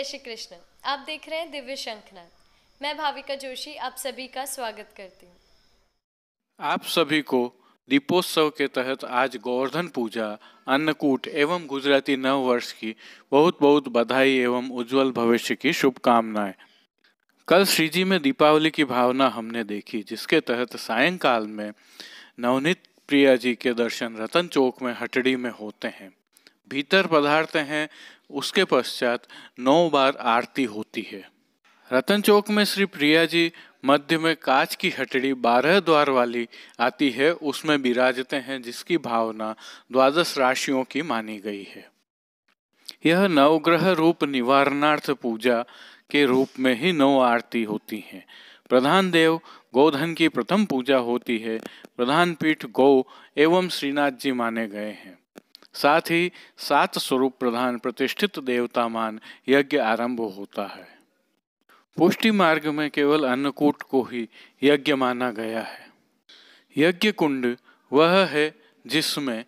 जय श्री कृष्ण। आप देख रहे हैं दिव्य शंखनाद। मैं भाविका जोशी आप सभी का स्वागत करती हूँ। आप सभी को दीपोत्सव के तहत आज गोवर्धन पूजा, अन्नकूट एवं गुजराती नव वर्ष की बहुत बहुत बधाई एवं उज्जवल भविष्य की शुभकामनाएं। कल श्रीजी में दीपावली की भावना हमने देखी, जिसके तहत सायंकाल में नवनीत प्रिया जी के दर्शन रतन चौक में हटड़ी में होते हैं। भीतर पधारते हैं, उसके पश्चात 9 बार आरती होती है। रतन चौक में श्री प्रिया जी मध्य में कांच की हटड़ी 12 द्वार वाली आती है, उसमें विराजते हैं, जिसकी भावना 12 राशियों की मानी गई है। यह नवग्रह रूप निवारणार्थ पूजा के रूप में ही 9 आरती होती हैं। प्रधान देव गोधन की प्रथम पूजा होती है। प्रधान पीठ गौ एवं श्रीनाथ जी माने गए हैं। साथ ही 7 स्वरूप प्रधान प्रतिष्ठित देवता मान यज्ञ आरंभ होता है। पुष्टि मार्ग में केवल अन्नकूट को ही यज्ञ माना गया है। यज्ञ कुंड वह है जिसमें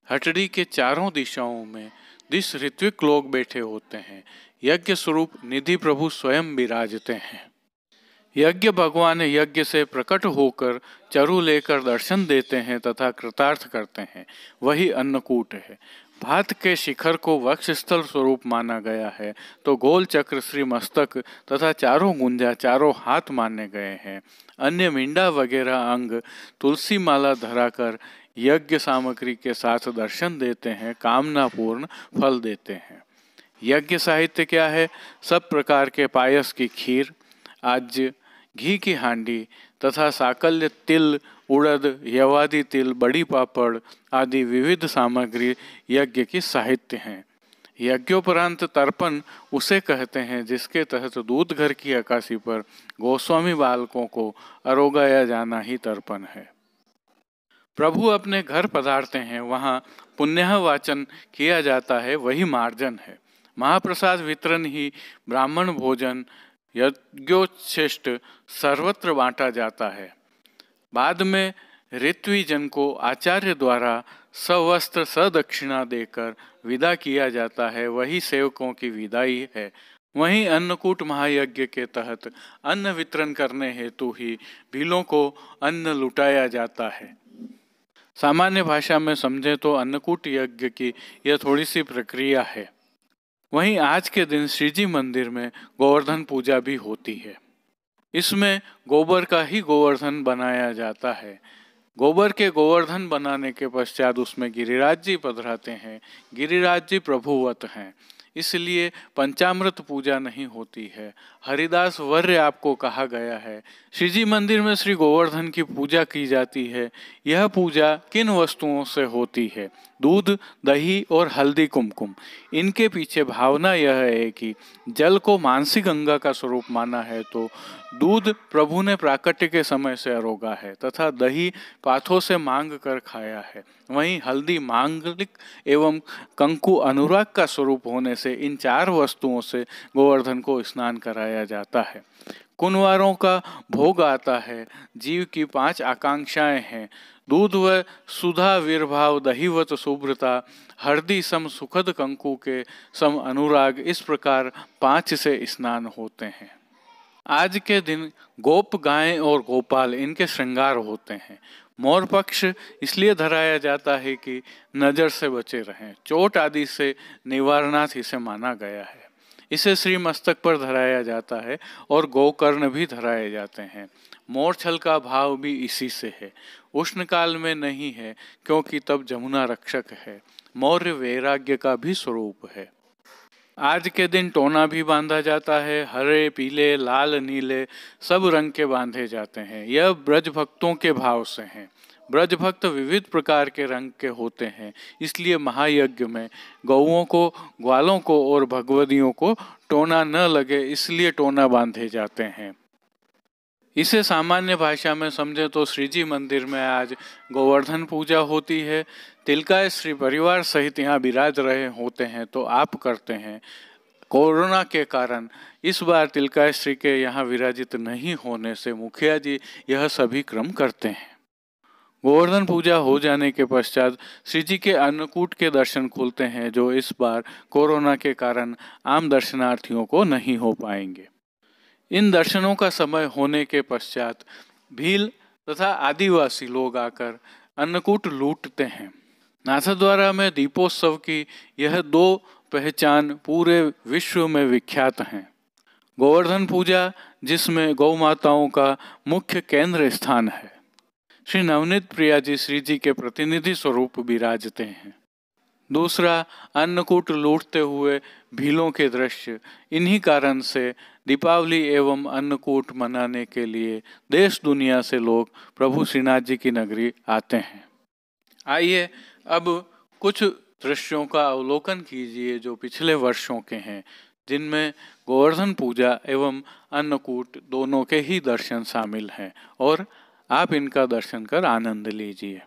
हटड़ी के चारों दिशाओं में 10 ऋत्विक लोग बैठे होते हैं। यज्ञ स्वरूप निधि प्रभु स्वयं विराजते हैं। यज्ञ भगवान यज्ञ से प्रकट होकर चरु लेकर दर्शन देते हैं तथा कृतार्थ करते हैं, वही अन्नकूट है। भात के शिखर को वक्षस्थल स्वरूप माना गया है, तो गोल चक्र श्री मस्तक तथा चारों गुंजा चारों हाथ माने गए हैं। अन्य मिंडा वगैरह अंग तुलसी माला धराकर यज्ञ सामग्री के साथ दर्शन देते हैं, कामना पूर्ण फल देते हैं। यज्ञ साहित्य क्या है? सब प्रकार के पायस की खीर, आज घी की हांडी तथा साकल्य, तिल, उड़द, यवादी तिल, बड़ी पापड़ आदि विविध सामग्री यज्ञ की साहित्य हैं। यज्ञोपरांत तर्पण उसे कहते हैं जिसके तहत दूध घर की अकाशी पर गोस्वामी बालकों को अरोगाया जाना ही तर्पण है। प्रभु अपने घर पधारते हैं, वहाँ पुण्य वाचन किया जाता है, वही मार्जन है। महाप्रसाद वितरण ही ब्राह्मण भोजन यज्ञोच्छिष्ट सर्वत्र बांटा जाता है। बाद में ऋत्विजन को आचार्य द्वारा सवस्त्र सदक्षिणा देकर विदा किया जाता है, वही सेवकों की विदाई है। वहीं अन्नकूट महायज्ञ के तहत अन्न वितरण करने हेतु ही भीलों को अन्न लुटाया जाता है। सामान्य भाषा में समझे तो अन्नकूट यज्ञ की यह थोड़ी सी प्रक्रिया है। वहीं आज के दिन श्रीजी मंदिर में गोवर्धन पूजा भी होती है। इसमें गोबर का ही गोवर्धन बनाया जाता है। गोबर के गोवर्धन बनाने के पश्चात उसमें गिरिराज जी पधराते हैं। गिरिराज जी प्रभुवत हैं, इसलिए पंचामृत पूजा नहीं होती है। हरिदास वर्य आपको कहा गया है। श्रीजी मंदिर में श्री गोवर्धन की पूजा की जाती है। यह पूजा किन वस्तुओं से होती है? दूध, दही और हल्दी कुमकुम। इनके पीछे भावना यह है कि जल को मानसी गंगा का स्वरूप माना है, तो दूध प्रभु ने प्राकट्य के समय से अरोगा है तथा दही पाथों से मांग कर खाया है। वहीं हल्दी मांगलिक एवं कंकु अनुराग का स्वरूप होने से इन 4 वस्तुओं से गोवर्धन को स्नान कराया जाता है। कुंवारों का भोग आता है। जीव की 5 आकांक्षाएं हैं। दूध व सुधा विर्भाव, दहीवत शुभ्रता, हरदी सम सुखद कंकु के सम अनुराग, इस प्रकार 5 से स्नान होते हैं। आज के दिन गोप गायें और गोपाल इनके श्रृंगार होते हैं। मोर पक्ष इसलिए धराया जाता है कि नजर से बचे रहें। चोट आदि से निवारणार्थ इसे माना गया है। इसे श्री मस्तक पर धराया जाता है और गोकर्ण भी धराए जाते हैं। मोरछल का भाव भी इसी से है। उष्ण काल में नहीं है, क्योंकि तब जमुना रक्षक है। मौर्य वैराग्य का भी स्वरूप है। आज के दिन टोना भी बांधा जाता है। हरे, पीले, लाल, नीले सब रंग के बांधे जाते हैं। यह ब्रज भक्तों के भाव से हैं। ब्रज भक्त विविध प्रकार के रंग के होते हैं, इसलिए महायज्ञ में गौओं को, ग्वालों को और भगवदियों को टोना न लगे, इसलिए टोना बांधे जाते हैं। इसे सामान्य भाषा में समझे तो श्रीजी मंदिर में आज गोवर्धन पूजा होती है। तिलकाय श्री परिवार सहित यहाँ विराज रहे होते हैं, तो आप करते हैं। कोरोना के कारण इस बार तिलकाय श्री के यहाँ विराजित नहीं होने से मुखिया जी यह सभी क्रम करते हैं। गोवर्धन पूजा हो जाने के पश्चात श्री जी के अन्नकूट के दर्शन खुलते हैं, जो इस बार कोरोना के कारण आम दर्शनार्थियों को नहीं हो पाएंगे। इन दर्शनों का समय होने के पश्चात भील तथा आदिवासी लोग आकर अन्नकूट लूटते हैं। नाथद्वारा में दीपोत्सव की यह दो पहचान पूरे विश्व में विख्यात हैं। गोवर्धन पूजा, जिसमें गौ माताओं का मुख्य केंद्र स्थान है। श्री नवनीत प्रिया जी श्री जी के प्रतिनिधि स्वरूप विराजते हैं। दूसरा, अन्नकूट लूटते हुए भीलों के दृश्य। इन्हीं कारण से दीपावली एवं अन्नकूट मनाने के लिए देश दुनिया से लोग प्रभु श्रीनाथ जी की नगरी आते हैं। आइए अब कुछ दृश्यों का अवलोकन कीजिए जो पिछले वर्षों के हैं, जिनमें गोवर्धन पूजा एवं अन्नकूट दोनों के ही दर्शन शामिल हैं, और आप इनका दर्शन कर आनंद लीजिए।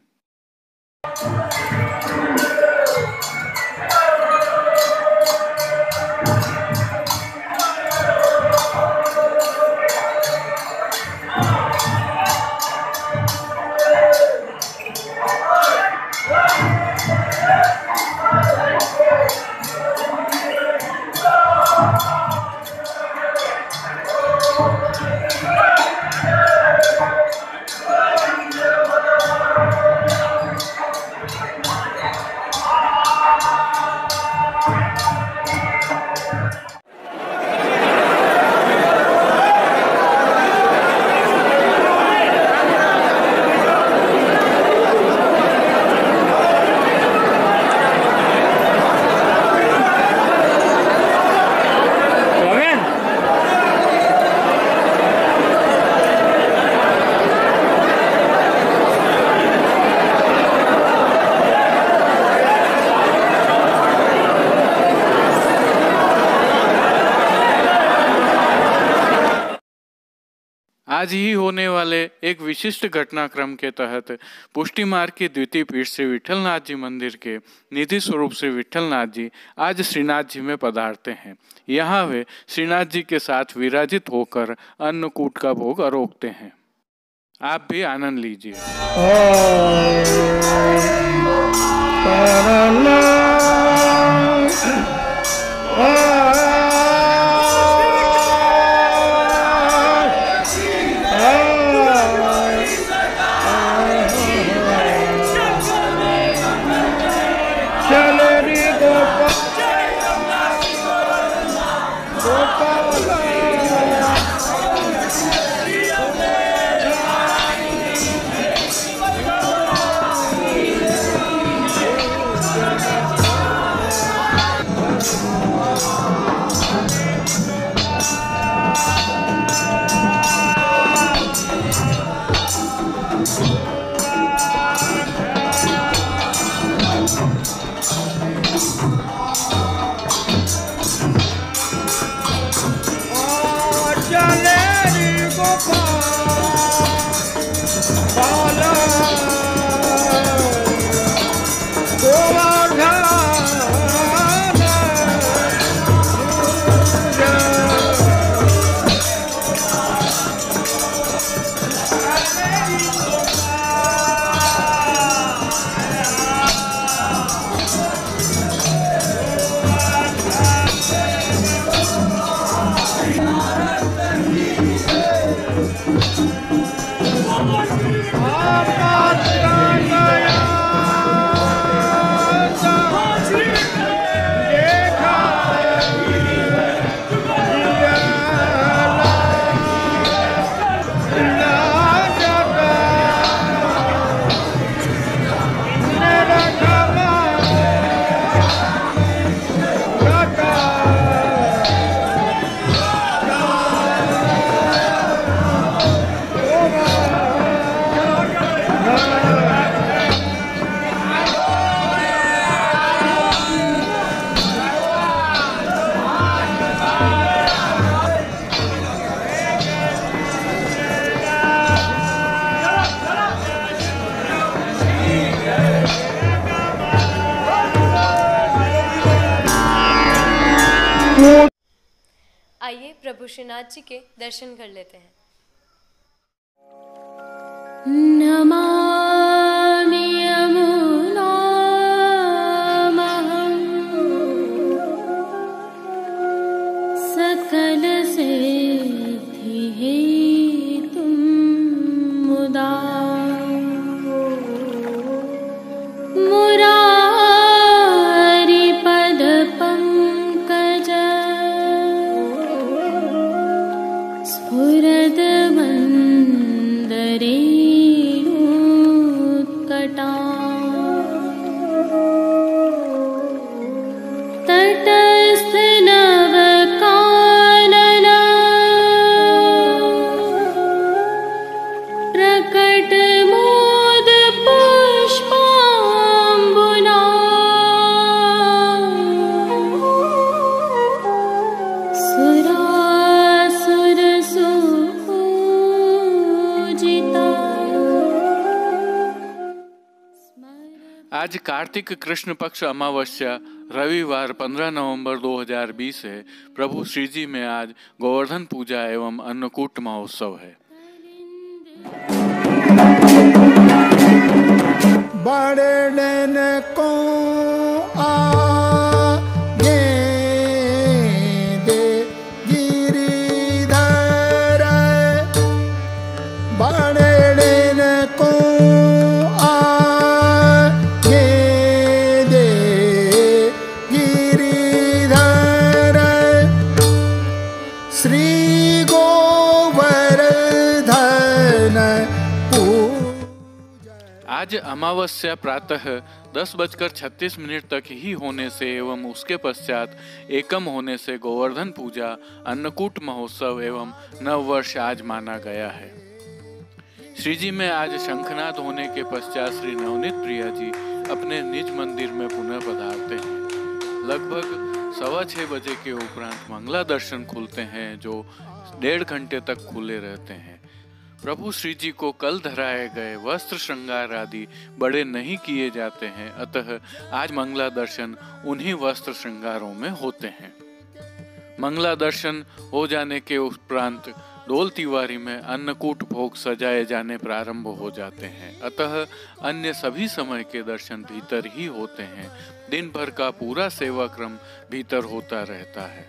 आज ही होने वाले एक विशिष्ट घटनाक्रम के तहत पुष्टि मार्ग की द्वितीय पीठ श्री विठलनाथ जी मंदिर के निधि स्वरूप श्री विठलनाथ जी आज श्रीनाथ जी में पधारते हैं। यहाँ वे श्रीनाथ जी के साथ विराजित होकर अन्नकूट का भोग आरोगते हैं। आप भी आनंद लीजिए। आइए प्रभु श्रीनाथ जी के दर्शन कर लेते हैं। नमः तटस्थ नवकानना प्रकट मोद पुष्पाम्बुना सुरासुर सुपूजिता। आज कार्तिक कृष्ण पक्ष अमावस्या रविवार 15 नवंबर 2020 है। प्रभु श्री जी में आज गोवर्धन पूजा एवं अन्नकूट महोत्सव है। बड़न को आगे दे गिरिधर, बड़न को आगे दे गिरिधर, श्री गोवर्धन आज अमावस्या प्रातः 10:36 तक ही होने से एवं उसके पश्चात एकम होने से गोवर्धन पूजा, अन्नकूट महोत्सव एवं नववर्ष आज माना गया है। श्री जी में आज शंखनाद होने के पश्चात श्री नवनीत प्रिया जी अपने निज मंदिर में पुनः पधारते हैं। लगभग 6:15 बजे के उपरांत मंगला दर्शन खुलते हैं, जो 1.5 घंटे तक खुले रहते हैं। प्रभु श्री जी को कल धराए गए वस्त्र श्रृंगार आदि बड़े नहीं किए जाते हैं, अतः आज मंगला दर्शन उन्हीं वस्त्र श्रृंगारों में होते हैं। मंगला दर्शन हो जाने के उपरांत डोल तिवारी में अन्नकूट भोग सजाए जाने प्रारंभ हो जाते हैं, अतः अन्य सभी समय के दर्शन भीतर ही होते हैं। दिन भर का पूरा सेवा क्रम भीतर होता रहता है।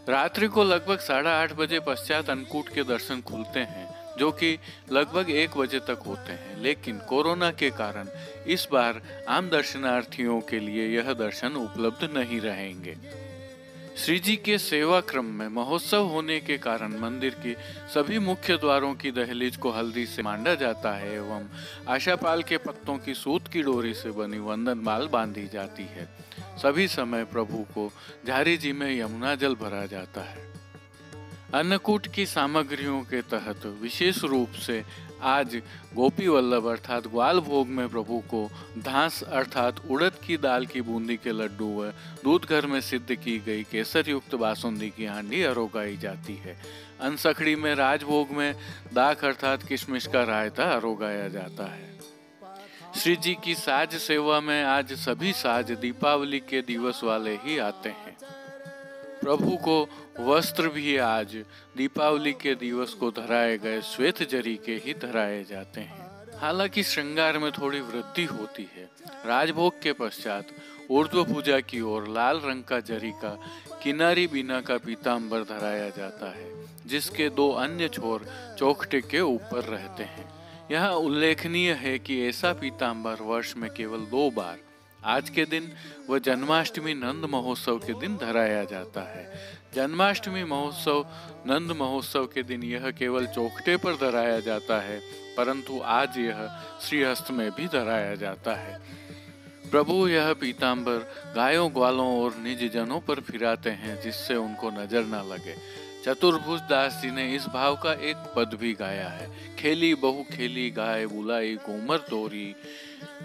रात्रि को लगभग 8:30 बजे पश्चात अन्नकूट के दर्शन खुलते हैं, जो कि लगभग 1 बजे तक होते हैं, लेकिन कोरोना के कारण इस बार आम दर्शनार्थियों के लिए यह दर्शन उपलब्ध नहीं रहेंगे। श्री जी के सेवा क्रम में महोत्सव होने के कारण मंदिर की सभी मुख्य द्वारों की दहलीज को हल्दी से मांडा जाता है एवं आशापाल के पत्तों की सूत की डोरी से बनी वंदन माल बांधी जाती है। सभी समय प्रभु को झारी जी में यमुना जल भरा जाता है। अन्नकूट की सामग्रियों के तहत विशेष रूप से आज गोपी वल्लभ अर्थात ग्वाल भोग में प्रभु को धांस अर्थात उड़द की दाल की बूंदी के लड्डू व दूध घर में सिद्ध की गई केसर युक्त बासुंदी की हांडी अरोगाई जाती है। अनसखड़ी में राजभोग में दाख अर्थात किशमिश का रायता अरोगाया जाता है। श्री जी की साज सेवा में आज सभी साज दीपावली के दिवस वाले ही आते हैं। प्रभु को वस्त्र भी आज दीपावली के दिवस को धराए गए श्वेत जरी के ही धराए जाते हैं। हालांकि श्रृंगार में थोड़ी वृद्धि होती है। राजभोग के पश्चात ऊर्ध्व पूजा की ओर लाल रंग का जरी का किनारी बीना का पीताम्बर धराया जाता है, जिसके 2 अन्य छोर चौखटे के ऊपर रहते हैं। यह उल्लेखनीय है कि ऐसा पीताम्बर वर्ष में केवल 2 बार, आज के दिन व जन्माष्टमी नंद महोत्सव के दिन धराया जाता है। जन्माष्टमी महोत्सव नंद महोत्सव के दिन यह केवल चौखटे पर धराया जाता है, परंतु आज यह श्रीहस्त में भी धराया जाता है। प्रभु यह पीताम्बर गायों ग्वालों और निज जनों पर फिराते हैं, जिससे उनको नजर न लगे। चतुर्भुज दास जी ने इस भाव का एक पद भी गाया है। खेली बहु खेली गाय बुलाई कोमर तोरी,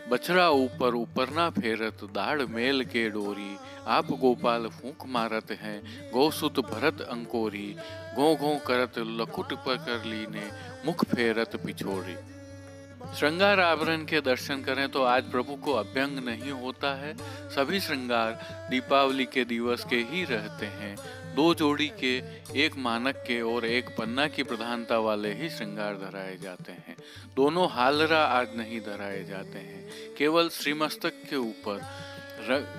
बछड़ा ऊपर ऊपर ना फेरत दाढ़ मेल के डोरी, आप गोपाल फूंक मारत हैं गौसुत भरत अंकोरी, घों घों करत लकुट पकड़ लीने मुख फेरत पिछोड़ी। श्रृंगार आभरण के दर्शन करें तो आज प्रभु को अभ्यंग नहीं होता है। सभी श्रृंगार दीपावली के दिवस के ही रहते हैं। 2 जोड़ी के, एक मानक के और एक पन्ना की प्रधानता वाले ही श्रृंगार धराए जाते हैं। दोनों हालरा आज नहीं धराए जाते हैं। केवल श्रीमस्तक के ऊपर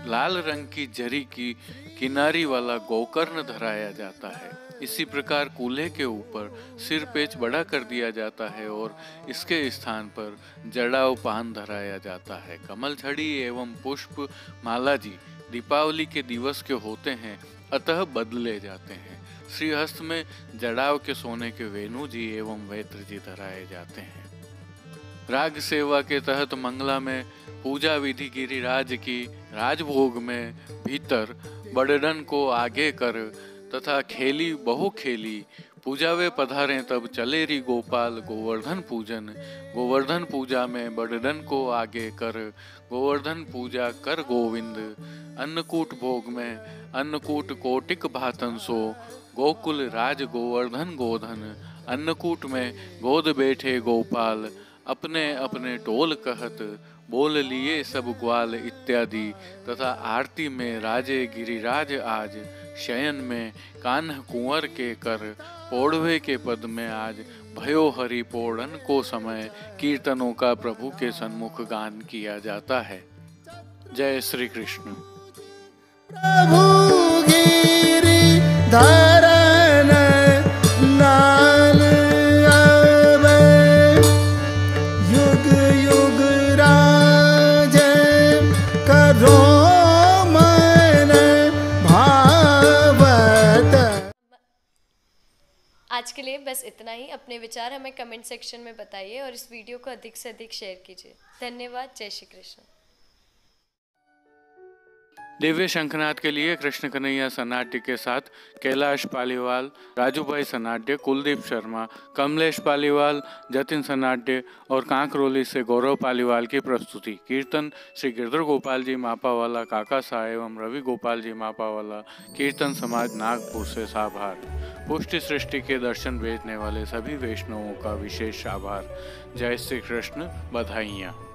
लाल रंग की जरी की किनारी वाला गोकर्ण धराया जाता है। इसी प्रकार कूल्हे के ऊपर सिर पेच बड़ा कर दिया जाता है और इसके स्थान पर जड़ाव पान धराया जाता है। कमल छड़ी एवं पुष्प माला जी दीपावली के दिवस के होते हैं, अतः बदले जाते हैं। श्रीहस्त में जड़ाव के सोने के वेणु जी एवं वैत्र जी धराए जाते हैं। राग सेवा के तहत मंगला में पूजा विधि गिरिराज की, राजभोग में भीतर बड़डन को आगे कर तथा खेली बहु खेली, पूजावे पधारे तब चले री गोपाल गोवर्धन पूजन। गोवर्धन पूजा में बड़डन को आगे कर, गोवर्धन पूजा कर गोविंद। अन्नकूट भोग में अन्नकूट कोटिक भातन सो, गोकुल राज गोवर्धन गोधन। अन्नकूट में गोद बैठे गोपाल, अपने अपने टोल कहत, बोल लिए सब ग्वाल इत्यादि। तथा आरती में राजे गिरिराज आज, शयन में कान्ह कुंवर के कर। पोढ़वे के पद में आज भयो हरि पोढ़न को समय, कीर्तनों का प्रभु के सन्मुख गान किया जाता है। जय श्री कृष्ण। प्रभु गिरि धरन नाल आवे, युग युग राज करो मन भावत। आज के लिए बस इतना ही। अपने विचार हमें कमेंट सेक्शन में बताइए और इस वीडियो को अधिक से अधिक शेयर कीजिए। धन्यवाद। जय श्री कृष्ण। दिव्य शंखनाद के लिए कृष्ण कन्हैया सनाट्य के साथ कैलाश पालीवाल, राजू भाई सनाट्य, कुलदीप शर्मा, कमलेश पालीवाल, जतिन सनाट्य और कांकरोली से गौरव पालीवाल की प्रस्तुति। कीर्तन श्री गिरधर गोपाल जी मापावाला, काका साहब एवं रवि गोपाल जी मापावाला, कीर्तन समाज नागपुर से साभार। पुष्टि सृष्टि के दर्शन भेजने वाले सभी वैष्णवों का विशेष आभार। जय श्री कृष्ण। बधाइयाँ।